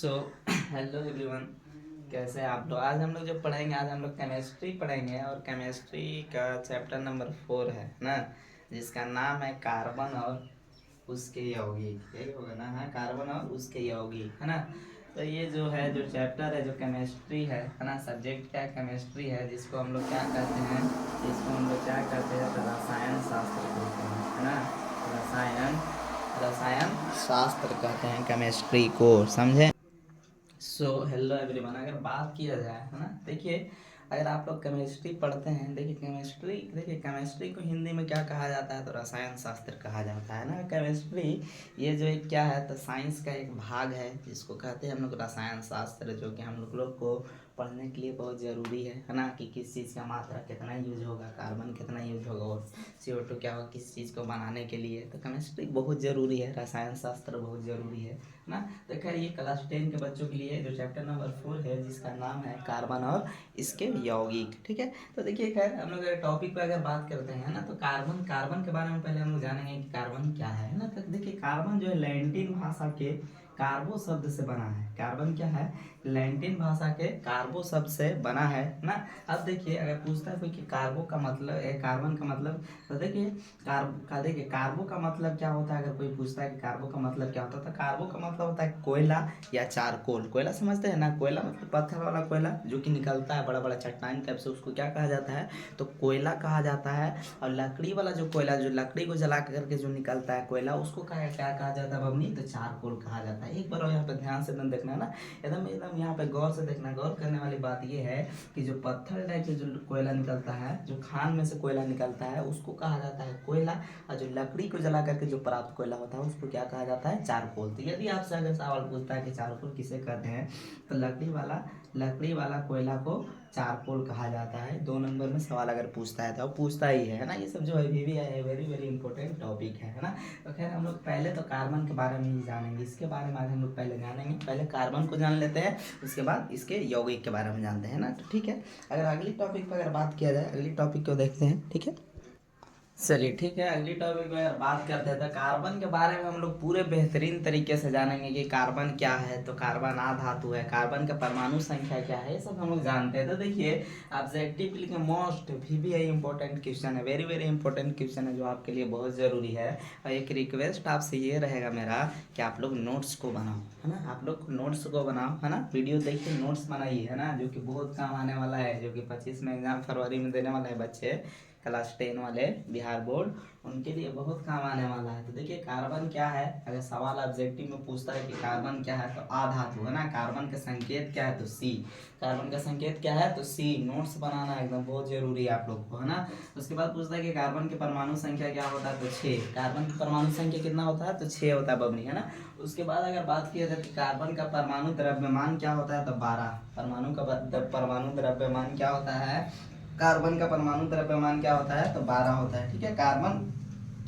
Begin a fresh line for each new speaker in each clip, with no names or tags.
So hello everyone, कैसे हैं आप लोग। आज हम लोग जो पढ़ेंगे, आज हम लोग केमिस्ट्री पढ़ेंगे और केमिस्ट्री का चैप्टर नंबर 4 है ना, जिसका नाम है कार्बन और उसके यौगिक। यही होगा ना, हाँ, कार्बन और उसके यौगिक है ना। तो ये जो है जो चैप्टर है जो केमिस्ट्री है ना, सब्जेक्ट क्या केमिस्ट्री है, जिसको हम लोग क्या कहते हैं, जिसको हम लोग क्या कहते हैं, तो रसायन शास्त्र कहते हैं, है ना। रसायन रसायन शास्त्र कहते हैं केमिस्ट्री को, समझे। सो हेलो एवरीवन, अगर बात किया जाए, है ना, देखिए, अगर आप लोग केमिस्ट्री पढ़ते हैं, देखिए केमिस्ट्री को हिंदी में क्या कहा जाता है, तो रसायन शास्त्र कहा जाता है ना। केमिस्ट्री ये जो एक क्या है, तो साइंस का एक भाग है, जिसको कहते हैं हम लोग रसायन शास्त्र, जो कि हम लोग को पढ़ने के लिए बहुत ज़रूरी है ना, कि किस चीज़ का मात्रा कितना यूज होगा, कार्बन कितना यूज होगा और CO2 क्या होगा किस चीज़ को बनाने के लिए। तो केमिस्ट्री बहुत ज़रूरी है, रसायन शास्त्र बहुत ज़रूरी है ना। तो खैर ये क्लास 10 के बच्चों के लिए जो चैप्टर नंबर 4 है, जिसका नाम है कार्बन और इसके यौगिक, ठीक है। तो देखिए, खैर हम लोग टॉपिक पर अगर बात करते हैं ना, तो कार्बन कार्बन के बारे में पहले हम लोग जानेंगे कि कार्बन क्या है ना। तो देखिए, कार्बन जो है लैटिन भाषा के कार्बो शब्द से बना है। कार्बन क्या है, लैटिन भाषा के कार्बो शब्द से बना है ना। अब देखिए, अगर पूछता है कोई कि कार्बो का मतलब कार्बन का मतलब, तो देखिए कार्बो का मतलब क्या होता है। अगर कोई पूछता है कि कार्बो का मतलब क्या होता है, तो कार्बो का मतलब होता है कोयला या चारकोल। कोयला समझते हैं ना, कोयला मतलब पत्थर वाला कोयला जो कि निकलता है बड़ा बड़ा चट्टान टाइप से, उसको क्या कहा जाता है, तो कोयला कहा जाता है। और लकड़ी वाला जो कोयला, जो लकड़ी को जला करके जो निकलता है कोयला, उसको क्या कहा जाता है बबनी, तो चारकोल कहा जाता है। एक बार और यहाँ पे ध्यान से एकदम देखना है ना, एकदम एकदम यहाँ पे गौर से देखना। गौर करने वाली बात ये है कि जो पत्थर टाइप से जो कोयला निकलता है, जो खान में से कोयला निकलता है, उसको कहा जाता है कोयला। और जो लकड़ी को जला करके जो प्राप्त कोयला होता है, उसको क्या कहा जाता है, चारकोल। तो यदि आपसे अगर सवाल पूछता है कि चारकोल किसे कहते हैं, तो लकड़ी वाला कोयला को चारकोल कहा जाता है। 2 नंबर में सवाल अगर पूछता है, तो पूछता ही है ना। ये सब जो है भी है वेरी वेरी इंपॉर्टेंट टॉपिक है ना। तो खैर हम लोग पहले तो कार्बन के बारे में ही जानेंगे, इसके बारे में आज हम लोग पहले जानेंगे। पहले कार्बन को जान लेते हैं, उसके बाद इसके यौगिक के बारे में जानते हैं ना। तो ठीक है, अगर अगली टॉपिक पर अगर बात किया जाए, अगली टॉपिक को देखते हैं, ठीक है। चलिए ठीक है, अगली टॉपिक में अगर बात करते हैं, तो कार्बन के बारे में हम लोग पूरे बेहतरीन तरीके से जानेंगे कि कार्बन क्या है, तो कार्बन आधातु है, कार्बन का परमाणु संख्या क्या है, ये सब हम लोग जानते हैं। तो देखिए, ऑब्जेक्टिवली के मोस्ट भी है इंपॉर्टेंट क्वेश्चन है, वेरी वेरी इंपॉर्टेंट क्वेश्चन है, जो आपके लिए बहुत ज़रूरी है। और एक रिक्वेस्ट आपसे ये रहेगा मेरा कि आप लोग नोट्स को बनाओ, है ना। आप लोग नोट्स को बनाओ, है ना, वीडियो देख के नोट्स बनाइए, है ना, जो कि बहुत काम आने वाला है, जो कि 25 में एग्जाम फरवरी में देने वाले हैं बच्चे, क्लास 10 वाले बिहार बोर्ड, उनके लिए बहुत काम आने वाला है। तो देखिए, कार्बन क्या है, अगर सवाल ऑब्जेक्टिव में पूछता है कि कार्बन क्या है, तो आधातु है ना। कार्बन का संकेत क्या है, तो C। कार्बन का संकेत क्या है, तो C। नोट्स बनाना एकदम बहुत जरूरी है आप लोग को, है ना। उसके बाद पूछता है कि कार्बन की परमाणु संख्या क्या होता है, तो 6। कार्बन की परमाणु संख्या कितना होता है, तो 6 होता है बबनी, है ना। उसके बाद अगर बात किया जाए कि कार्बन का परमाणु द्रव्यमान क्या होता है, तो 12। परमाणु द्रव्यमान क्या होता है, कार्बन का परमाणु द्रव्यमान क्या होता है, तो 12 होता है, ठीक है। कार्बन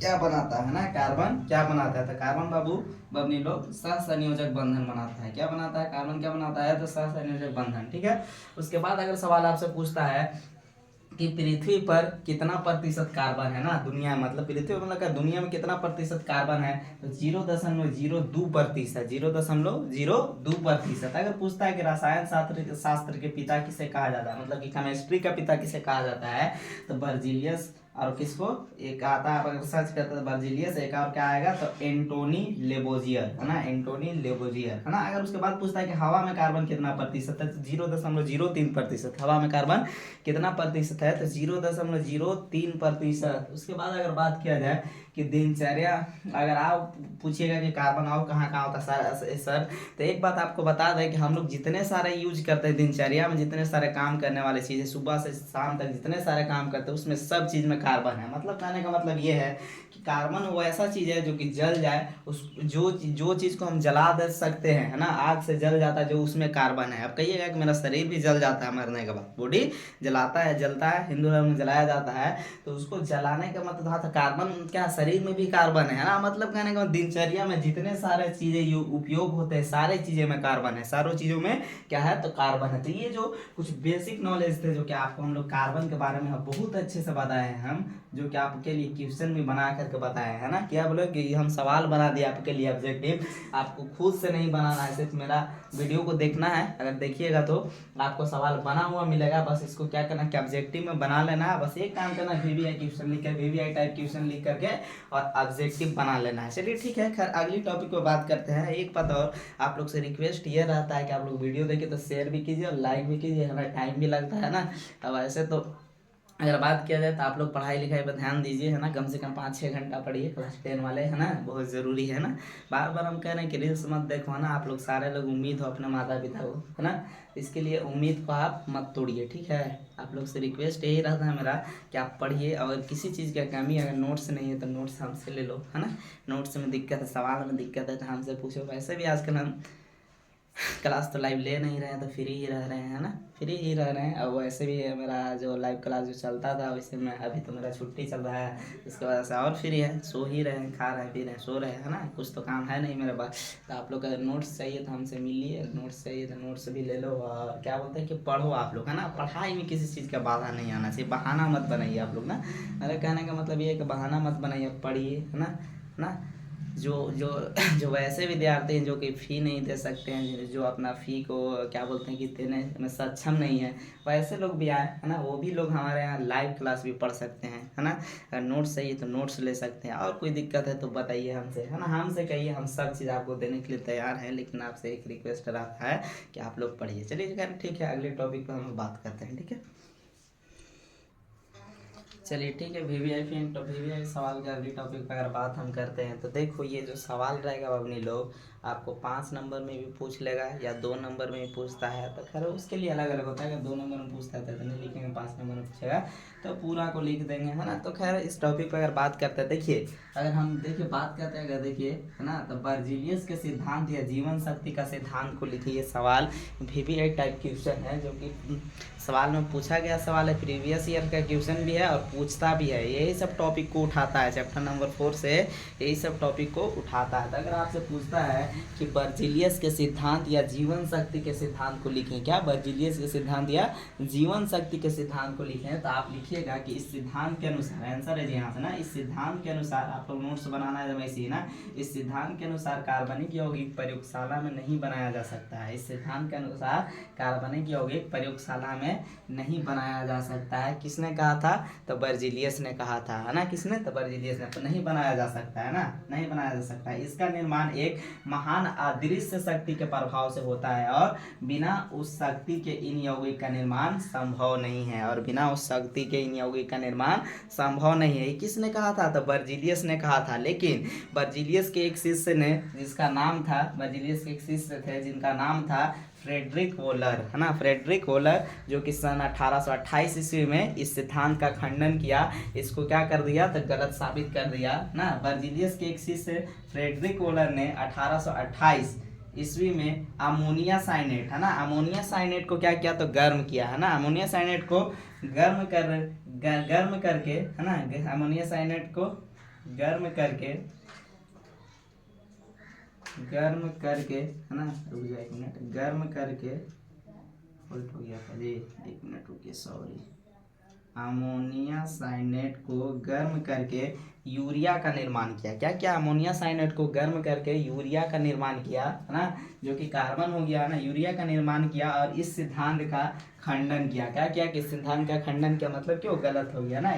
क्या बनाता है ना, कार्बन क्या बनाता है, तो कार्बन बाबू बबनी लोग सहसंयोजक बंधन बनाता है। क्या बनाता है, कार्बन क्या बनाता है, तो सहसंयोजक बंधन, ठीक है। उसके बाद अगर सवाल आपसे पूछता है कि पृथ्वी पर कितना प्रतिशत कार्बन है ना, दुनिया मतलब पृथ्वी पर मतलब दुनिया में कितना प्रतिशत कार्बन है, तो 0.02%। 0.02%। अगर पूछता है कि रसायन शास्त्र के पिता किसे कहा जाता है, मतलब कि केमिस्ट्री का पिता किसे कहा जाता है, तो बर्जीलियस। और किसको, एक आता है, अगर सर्च करते हैं बर्जीलियस, एक और क्या आएगा, तो एंटोनी लेबोजियर, है ना, एंटोनी लेबोजियर, है ना। अगर उसके बाद पूछता है कि हवा में कार्बन कितना प्रतिशत है, तो 0.03%। हवा में कार्बन कितना प्रतिशत है, तो 0.03%। उसके बाद अगर बात किया जाए कि दिनचर्या, अगर आप पूछिएगा कि कार्बन आओ कहाँ कहाँ होता है सर, तो एक बात आपको बता दें कि हम लोग जितने सारे यूज करते हैं दिनचर्या में, जितने सारे काम करने वाली चीज़ें, सुबह से शाम तक जितने सारे काम करते हैं, उसमें सब चीज़ में कार्बन है। मतलब कहने का मतलब ये है कि कार्बन वो ऐसा चीज़ है जो कि जल जाए, उस जो चीज़ को हम जला दे सकते हैं, है ना, आग से जल जाता है जो, उसमें कार्बन है। अब कहिएगा कि मेरा शरीर भी जल जाता है मरने के बाद, बॉडी जलाता है, जलता है, हिंदू धर्म में जलाया जाता है, तो उसको जलाने का मतलब था कार्बन क्या शरीर में भी कार्बन है ना। मतलब कहने का दिनचर्या में जितने सारे चीजें उपयोग होते हैं सारे चीजें में कार्बन है, सारों चीजों में क्या है तो कार्बन है। तो ये जो कुछ बेसिक नॉलेज थे जो कि आपको हम लोग कार्बन के बारे में बहुत अच्छे से बताए हैं हम, जो कि आपके लिए क्वेश्चन भी बना करके बताए है ना। क्या बोले कि हम सवाल बना दिए आपके लिए ऑब्जेक्टिव, आपको खुद से नहीं बनाना है, सिर्फ मेरा वीडियो को देखना है। अगर देखिएगा तो आपको सवाल बना हुआ मिलेगा, बस इसको क्या करना है ऑब्जेक्टिव में बना लेना है। बस एक काम करना है VVI क्वेश्चन लिख कर VVI टाइप क्वेश्चन लिख करके और ऑब्जेक्टिव बना लेना है। चलिए ठीक है, खैर अगली टॉपिक पे बात करते हैं। एक बात और आप लोग से रिक्वेस्ट ये रहता है कि आप लोग वीडियो देखिए तो शेयर भी कीजिए और लाइक भी कीजिए, हमारा टाइम भी लगता है ना। अब ऐसे तो अगर बात किया जाए तो आप लोग पढ़ाई लिखाई पर ध्यान दीजिए है ना, कम से कम 5-6 घंटा पढ़िए क्लास 10 वाले है ना, बहुत ज़रूरी है ना। बार बार हम कह रहे हैं कि रील्स मत देखो है ना, आप लोग सारे लोग उम्मीद हो अपने माता पिता को है ना, इसके लिए उम्मीद को आप मत तोड़िए ठीक है। आप लोग से रिक्वेस्ट यही रहता है मेरा कि आप पढ़िए, और किसी चीज़ का कमी अगर नोट्स नहीं है तो नोट्स हमसे ले लो है ना। नोट्स में दिक्कत है, सवाल में दिक्कत है तो हमसे पूछो। वैसे भी आजकल हम क्लास तो लाइव ले नहीं रहे हैं, तो फ्री ही रह रहे हैं है ना, फ्री ही रह रहे हैं। और वैसे भी मेरा जो लाइव क्लास जो चलता था वैसे में अभी तो मेरा छुट्टी चल रहा है, इसके वजह से और फ्री है, सो ही रहे हैं, खा रहे हैं, पी रहे हैं, सो रहे हैं है ना, कुछ तो काम है नहीं मेरे पास। तो आप लोग अगर नोट्स चाहिए तो हमसे मिलिए, नोट्स चाहिए तो नोट्स भी ले लो। और क्या बोलते हैं कि पढ़ो आप लोग है ना, पढ़ाई में किसी चीज़ का बाधा नहीं आना चाहिए, बहाना मत बनाइए आप लोग ना। मेरे कहने का मतलब ये है कि बहाना मत बनाइए, पढ़िए है ना। जो जो जो वैसे विद्यार्थी हैं जो कि फ़ी नहीं दे सकते हैं, जो अपना फ़ी को क्या बोलते हैं कि देने में सक्षम नहीं है, वैसे लोग भी आए है ना, वो भी लोग हमारे यहाँ लाइव क्लास भी पढ़ सकते हैं है ना। अगर नोट्स चाहिए तो नोट्स ले सकते हैं, और कोई दिक्कत है तो बताइए हमसे है ना, हमसे कहिए, हम सब चीज़ आपको देने के लिए तैयार हैं। लेकिन आपसे एक रिक्वेस्ट रहता है कि आप लोग पढ़िए। चलिए ठीक है, अगले टॉपिक पर हम बात करते हैं ठीक है। चलिए ठीक है, VVI सवाल के अगली टॉपिक पर अगर बात हम करते हैं तो देखो, ये जो सवाल रहेगा अपनी लोग आपको 5 नंबर में भी पूछ लेगा या 2 नंबर में भी पूछता है, तो खैर उसके लिए अलग अलग होता है। अगर 2 नंबर में पूछता है तो नहीं लिखेंगे, 5 नंबर में पूछेगा तो पूरा को लिख देंगे है ना। तो खैर इस टॉपिक पर अगर बात करते हैं, देखिए अगर हम देखिए बात करते हैं, अगर देखिए है ना, तो बर्जीलियस के सिद्धांत या जीवन शक्ति का सिद्धांत को लिखिए। ये सवाल VVI टाइप क्वेश्चन है, जो कि सवाल में पूछा गया सवाल है, प्रीवियस ईयर का क्वेश्चन भी है और पूछता भी है, यही सब टॉपिक को उठाता है। चैप्टर नंबर 4 से यही सब टॉपिक को उठाता है। तो अगर आपसे पूछता है कि बर्जीलियस के सिद्धांत या जीवन शक्ति के सिद्धांत को लिखें, क्या बर्जीलियस के सिद्धांत या जीवन शक्ति के सिद्धांत को लिखें, तो आप लिखिएगा कि इस सिद्धांत के अनुसार, आंसर है जी यहाँ से ना, इस सिद्धांत के अनुसार आप लोग नोट्स बनाना है जब ऐसी ना, इस सिद्धांत के अनुसार कार्बनिक यौगिक प्रयोगशाला में नहीं बनाया जा सकता है। इस सिद्धांत के अनुसार कार्बनिक यौगिक प्रयोगशाला में नहीं बनाया जा सकता है। किसने कहा था, तो बर्जीलियस ने कहा था है ना, किसने, तो बर्जीलियस ने। तो नहीं बनाया जा सकता है ना, नहीं बनाया जा सकता है। इसका निर्माण एक महान अदृश्य शक्ति के प्रभाव से होता है और बिना उस शक्ति के इन यौगिक का निर्माण संभव नहीं है, और बिना उस शक्ति के इन यौगिक का निर्माण संभव नहीं है। किसने कहा था, तो बर्जीलियस ने कहा था। लेकिन बर्जीलियस के एक शिष्य ने, जिसका नाम था, बर्जीलियस के एक शिष्य थे जिनका नाम था फ्रेडरिक वोलर है ना, फ्रेडरिक वोलर, जो कि सन 1828 ईस्वी में इस सिद्धांत का खंडन किया, इसको क्या कर दिया, तो गलत साबित कर दिया ना। बर्जीलियस के एक शिष्य फ्रेडरिक वोलर ने 1828 ईस्वी में अमोनिया साइनेट है ना, अमोनिया साइनेट को क्या किया, तो गर्म किया है ना। अमोनिया साइनेट को गर्म करके है ना, अमोनिया साइनेट को गर्म करके है ना, रुक जाए 1 मिनट, गर्म करके उल्ट हो गया था जी, 1 मिनट रुकिए, सॉरी। अमोनिया साइनेट को गर्म करके यूरिया का निर्माण किया। क्या क्या, अमोनिया साइनेट को गर्म करके यूरिया का निर्माण किया है ना, जो कि कार्बन हो गया ना, यूरिया का निर्माण किया और इस सिद्धांत का खंडन किया। क्या किया कि सिद्धांत का खंडन किया, मतलब क्यों, गलत हो गया ना।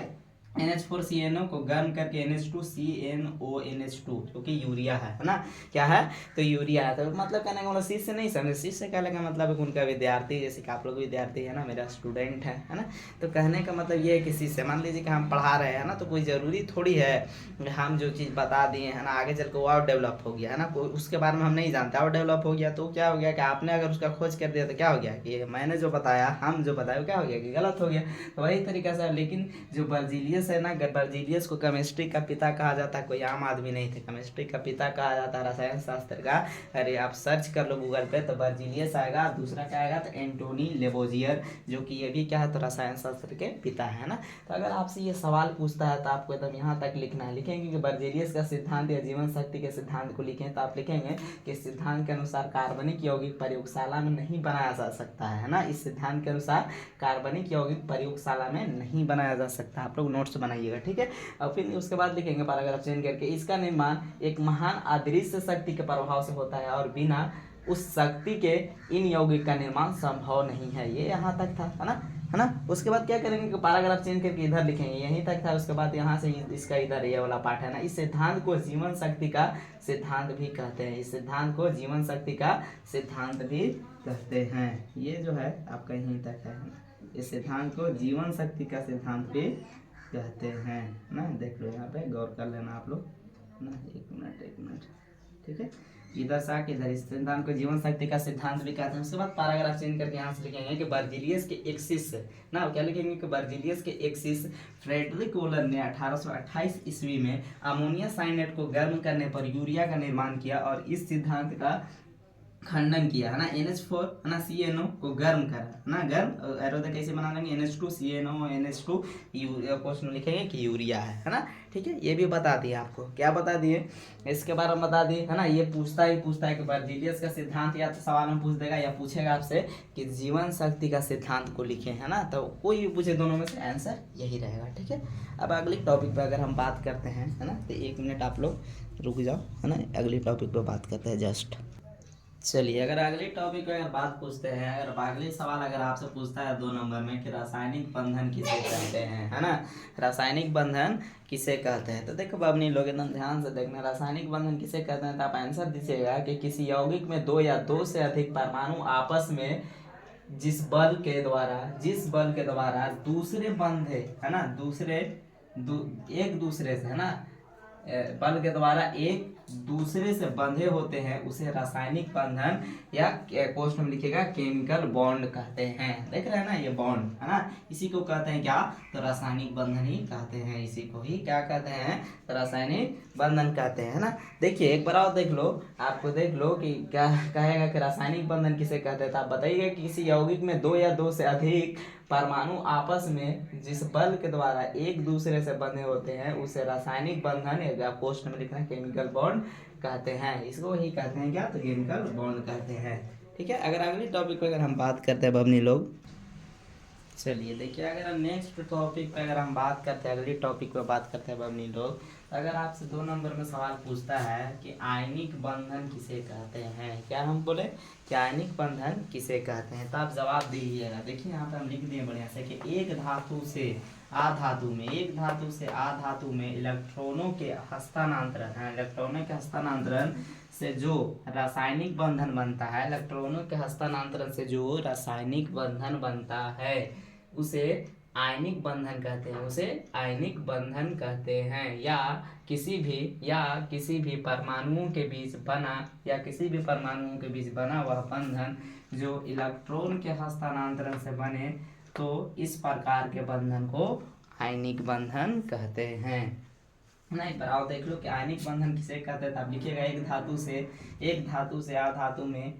NH4CNO को गर्म करके NH2CNONH2 जो कि यूरिया है ना, क्या है, तो यूरिया है। तो मतलब कहने का मतलब शिष्य नहीं समझे, शिष्य कहने का मतलब उनका विद्यार्थी, जैसे कि आप लोग विद्यार्थी है ना, मेरा स्टूडेंट है ना। तो कहने का मतलब ये है कि शिष्य, मान लीजिए कि हम पढ़ा रहे हैं ना, तो कोई ज़रूरी थोड़ी है हम जो चीज़ बता दिए है ना, आगे चल के वो और डेवलप हो गया है ना, कोई उसके बारे में हम नहीं जानते, और डेवलप हो गया तो क्या हो गया कि आपने अगर उसका खोज कर दिया तो क्या हो गया कि मैंने जो बताया, हम जो बताया, क्या हो गया कि गलत हो गया। तो वही तरीका से, लेकिन जो बर्जीलियस बर्जीलियस है ना, बर्जीलियस को केमिस्ट्री का पिता कहा जाता है, कोई आम आदमी नहीं थे, केमिस्ट्री का पिता कहा जाता है रसायन शास्त्र का। अरे आप सर्च कर लो गूगल पे तो बर्जीलियस आएगा, दूसरा क्या आएगा तो एंटोनी लेवोजियर, जो कि ये भी क्या है तो रसायन शास्त्र के पिता है ना। तो अगर आपसे ये सवाल पूछता है तो आपको एकदम यहाँ तक लिखना है, लिखेंगे कि बर्जीलियस का सिद्धांत या जीवन शक्ति के सिद्धांत को लिखें तो आप लिखेंगे कि सिद्धांत के अनुसार कार्बनिक यौगिक प्रयोगशाला में नहीं बनाया जा सकता है ना। इस सिद्धांत के अनुसार कार्बनिक यौगिक प्रयोगशाला में नहीं बनाया जा सकता। आप लोग नोट्स बनाइएगा, ठीक है। और फिर उसके बाद लिखेंगे पैराग्राफ चेंज करके, इसका निर्माण एक महान अदृश्य शक्ति के प्रभाव से होता है और बिना उस शक्ति के इन यौगिक का निर्माण संभव नहीं है। ये यहाँ तक था, है ना। उसके बाद क्या करेंगे कि पैराग्राफ चेंज करके इधर लिखेंगे, यहीं तक था। उसके बाद यहाँ से इसका इधर ये वाला पार्ट है ना। इस सिद्धांत को जीवन शक्ति का सिद्धांत भी कहते हैं, इस सिद्धांत को जीवन शक्ति का सिद्धांत भी कहते हैं। ये जो है आपका यहीं तक है, इस सिद्धांत को जीवन शक्ति का सिद्धांत भी कहते हैं ना। देख लो यहाँ पे गौर कर लेना आप लोग ना, एक मिनट, ठीक है। इधर से आके इधर, इस सिद्धांत को जीवन शक्ति का सिद्धांत भी कहते हैं। उसके बाद पैराग्राफ चेंज करके यहाँ से लिखेंगे कि बर्जीलियस के एक शिष्य ना, क्या लिखेंगे कि बर्जीलियस के एक शिष्य फ्रेडरिक वोलर ने 1828 ईस्वी में अमोनिया साइनेट को गर्म करने पर यूरिया का निर्माण किया और इस सिद्धांत का खंडन किया, है ना। NH4 है ना CNO को गर्म करा ना, गर्म एरोदा कैसे बना लेंगे, NH2 CNO NH2 क्वेश्चन लिखेंगे कि यूरिया है ना, ठीक है। ये भी बता दिए आपको, क्या बता दिए इसके बारे में बता दिए, है ना। ये पूछता है कि बर्जीलियस का सिद्धांत, या तो सवाल में पूछ देगा या पूछेगा आपसे कि जीवन शक्ति का सिद्धांत को लिखे, है ना। तो कोई भी पूछे दोनों में से आंसर यही रहेगा, ठीक है। अब अगले टॉपिक पे अगर हम बात करते हैं, है ना, तो 1 मिनट आप लोग रुक जाओ, है ना। अगले टॉपिक पे बात करते हैं जस्ट। चलिए, अगर अगले टॉपिक पे अगर बात पूछते हैं, अगर अगले सवाल अगर आपसे पूछता है 2 नंबर में कि रासायनिक बंधन किसे कहते हैं, है ना, रासायनिक बंधन किसे कहते हैं, तो देखो अपनी लोग एकदम ध्यान से देखना, रासायनिक बंधन किसे कहते हैं तो आप आंसर दीजिएगा कि किसी यौगिक में 2 या 2 से अधिक परमाणु आपस में जिस बल के द्वारा दूसरे बंधे, है ना, एक दूसरे से, है ना, बल के द्वारा एक दूसरे से बंधे होते हैं, उसे रासायनिक बंधन या क्वेश्चन में लिखेगा केमिकल बॉन्ड कहते हैं। देख रहे हैं ना, ये बॉन्ड, है ना, इसी को कहते हैं क्या तो रासायनिक बंधन ही कहते हैं, इसी को ही क्या कहते हैं तो रासायनिक बंधन कहते हैं, है ना। देखिए एक बार और देख लो, आपको देख लो कि क्या कहेगा कि रासायनिक बंधन किसे कहते हैं, तो आप बताइएगा कि किसी यौगिक में 2 या 2 से अधिक परमाणु आपस में जिस बल के द्वारा एक दूसरे से बंधे होते हैं, उसे रासायनिक बंधन या क्वेश्चन में लिखना केमिकल बॉन्ड कहते हैं, इसको ही कहते हैं क्या तो केमिकल बॉन्ड कहते हैं, ठीक है। अगर अगले टॉपिक पे अगर हम बात करते हैं बबनी लोग, चलिए देखिए, अगर हम नेक्स्ट टॉपिक पे अगर हम बात करते हैं, अगली टॉपिक पे बात करते हैं बबनी लोग, अगर आपसे 2 नंबर में सवाल पूछता है कि आयनिक बंधन किसे कहते हैं, क्या हम बोले कि आयनिक बंधन किसे कहते हैं, तो आप जवाब दीजिएगा। देखिए यहाँ पे हम लिख दिए बढ़िया से कि एक धातु से आ धातु में इलेक्ट्रॉनों के हस्तांतरण है, इलेक्ट्रॉनों के हस्तांतरण से जो रासायनिक बंधन बनता है, इलेक्ट्रॉनों के हस्तांतरण से जो रासायनिक बंधन बनता है उसे आयनिक बंधन कहते हैं, उसे आयनिक बंधन कहते हैं। या किसी भी परमाणुओं के बीच बना वह बंधन जो इलेक्ट्रॉन के हस्तांतरण से बने, तो इस प्रकार के बंधन को आयनिक बंधन कहते हैं। नहीं पर आओ देख लो कि आयनिक बंधन किसे कहते हैं, आप लिखिएगा एक धातु से आ धातु में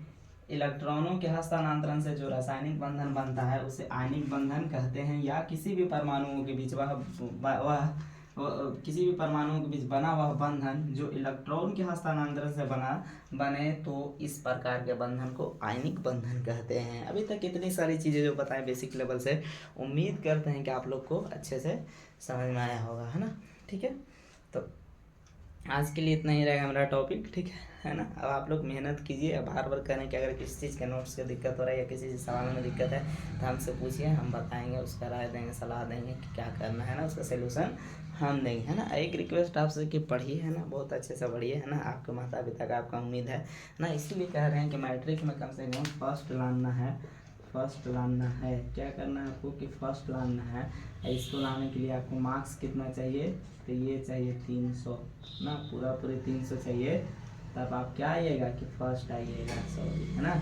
इलेक्ट्रॉनों के हस्तांतरण से जो रासायनिक बंधन बनता है उसे आयनिक बंधन कहते हैं। या किसी भी परमाणुओं के बीच बना वह बंधन जो इलेक्ट्रॉन के हस्तांतरण से बने, तो इस प्रकार के बंधन को आयनिक बंधन कहते हैं। अभी तक इतनी सारी चीज़ें जो बताएं बेसिक लेवल से, उम्मीद करते हैं कि आप लोग को अच्छे से समझ में आया होगा, है ना, ठीक है। तो आज के लिए इतना ही रहेगा मेरा टॉपिक, ठीक है ना। अब आप लोग मेहनत कीजिए, बार बार करें कि अगर किसी चीज़ के नोट्स की दिक्कत हो रहा है या किसी सवाल में दिक्कत है तो हमसे पूछिए, हम बताएंगे, उसका राय देंगे, सलाह देंगे कि क्या करना है ना, उसका सोल्यूशन हम देंगे, है ना। एक रिक्वेस्ट आपसे कि पढ़िए, है ना, बहुत अच्छे से पढ़िए, है ना, आपके माता पिता का आपका उम्मीद है ना, इसीलिए कह रहे हैं कि मैट्रिक में कम से कम फर्स्ट लाना है। क्या करना है आपको कि फर्स्ट लाना है। इसको लाने के लिए आपको मार्क्स कितना चाहिए, तो ये चाहिए 300 ना, पूरे 300 चाहिए, तब आप क्या आइएगा कि फर्स्ट आइएगा, सॉरी, है ना।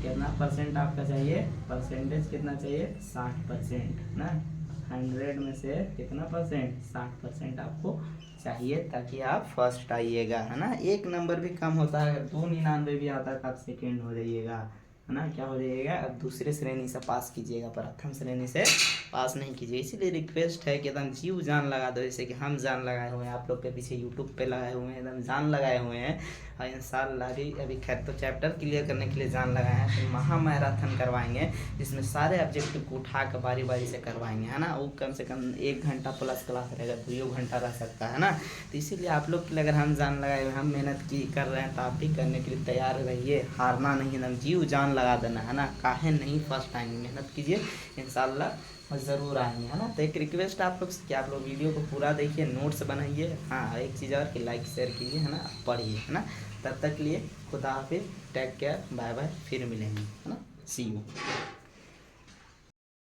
कितना परसेंट आपका चाहिए, परसेंटेज कितना चाहिए 60% ना, 100 में से कितना परसेंट, 60% आपको चाहिए ताकि आप फर्स्ट आइएगा, है ना। 1 नंबर भी कम होता है, अगर 299 भी आता है तो आप सेकेंड हो जाइएगा, है ना। क्या हो जाइएगा, अब दूसरे श्रेणी से पास कीजिएगा, प्रथम श्रेणी से पास नहीं कीजिए। इसीलिए रिक्वेस्ट है कि एकदम जीव जान लगा दो, जैसे कि हम जान लगाए हुए हैं, आप लोग के पीछे यूट्यूब पे लगाए हुए हैं, एकदम जान लगाए हुए हैं। और इंशाल्लाह अभी खैर तो चैप्टर क्लियर करने के लिए जान लगाए हैं, फिर महा मैराथन करवाएंगे जिसमें सारे ऑब्जेक्टिव को उठा कर बारी बारी से करवाएंगे, है ना। वो कम से कम 1 घंटा प्लस क्लास रहेगा, 2 घंटा रह सकता है ना। तो इसीलिए आप लोग के लिए अगर हम जान लगाए हुए, हम मेहनत की कर रहे हैं, तो आप भी करने के लिए तैयार रहिए, हारना नहीं, एकदम जीव जान लगा देना, है ना। काहे नहीं फर्स्ट आएंगे, मेहनत कीजिए, इंशाल्लाह ज़रूर आएंगे, है ना। तो एक रिक्वेस्ट आप लोग से कि आप लोग वीडियो को पूरा देखिए, नोट्स बनाइए, हाँ एक चीज़ और कि लाइक शेयर कीजिए, है ना, पढ़िए, है ना। तब तक के लिए खुदा हाफिज़, टेक केयर, बाय बाय, फिर मिलेंगे, है ना, सी यू।